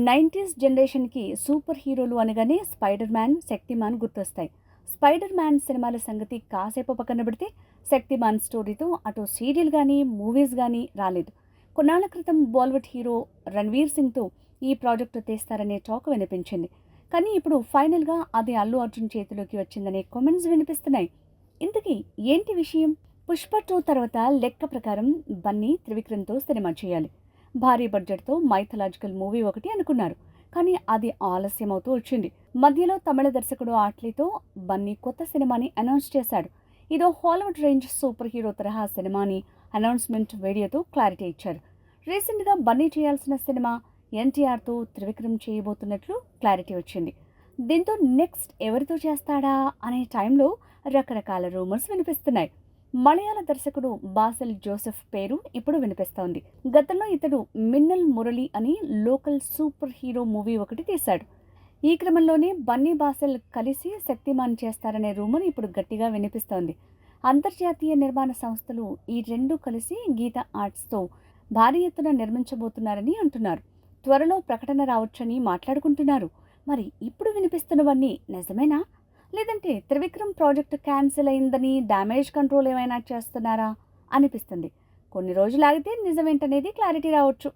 90s జనరేషన్కి super హీరోలు అనగానే స్పైడర్ మ్యాన్, శక్తిమాన్ గుర్తొస్తాయి. స్పైడర్ మ్యాన్ సినిమాల సంగతి కాసేపు పక్కన పెడితే శక్తిమాన్ స్టోరీతో అటు సీరియల్ కానీ మూవీస్ కానీ రాలేదు. కొన్నాళ్ల క్రితం బాలీవుడ్ హీరో రణ్వీర్ సింగ్తో ఈ ప్రాజెక్టు తీస్తారనే టాక్ వినిపించింది. కానీ ఇప్పుడు ఫైనల్గా అది అల్లు అర్జున్ చేతిలోకి వచ్చిందనే కామెంట్స్ వినిపిస్తున్నాయి. ఇంతకీ ఏంటి విషయం? పుష్ప 2 తర్వాత లెక్క ప్రకారం బన్నీ త్రివిక్రమ్తో సినిమా చేయాలి. భారీ బడ్జెట్తో మైథలాజికల్ మూవీ ఒకటి అనుకున్నారు. కానీ అది ఆలస్యమవుతూ వచ్చింది. మధ్యలో తమిళ దర్శకుడు ఆట్లీతో బన్నీ కొత్త సినిమాని అనౌన్స్ చేశాడు. ఇదో హాలీవుడ్ రేంజ్ సూపర్ హీరో తరహా సినిమాని అనౌన్స్మెంట్ వీడియోతో క్లారిటీ ఇచ్చారు. రీసెంట్గా బన్నీ చేయాల్సిన సినిమా ఎన్టీఆర్తో త్రివిక్రమ్ చేయబోతున్నట్లు క్లారిటీ వచ్చింది. దీంతో నెక్స్ట్ ఎవరితో చేస్తాడా అనే టైంలో రకరకాల రూమర్స్ వినిపిస్తున్నాయి. మలయాళ దర్శకుడు బాసెల్ జోసెఫ్ పేరు ఇప్పుడు వినిపిస్తోంది. గతంలో ఇతడు మిన్నల్ మురళి అని లోకల్ సూపర్ హీరో మూవీ ఒకటి తీశాడు. ఈ క్రమంలోనే బన్నీ బాసెల్ కలిసి శక్తిమాన్ చేస్తారనే రూమర్ ఇప్పుడు గట్టిగా వినిపిస్తోంది. అంతర్జాతీయ నిర్మాణ సంస్థలు ఈ రెండు కలిసి గీతా ఆర్ట్స్తో భారీ ఎత్తున నిర్మించబోతున్నారని అంటున్నారు. త్వరలో ప్రకటన రావచ్చని మాట్లాడుకుంటున్నారు. మరి ఇప్పుడు వినిపిస్తున్నవన్నీ నిజమేనా, లేదంటే త్రివిక్రమ్ ప్రాజెక్టు క్యాన్సిల్ అయిందని డ్యామేజ్ కంట్రోల్ ఏమైనా చేస్తున్నారా అనిపిస్తుంది. కొన్ని రోజులు ఆగితే నిజమేంటనేది క్లారిటీ రావచ్చు.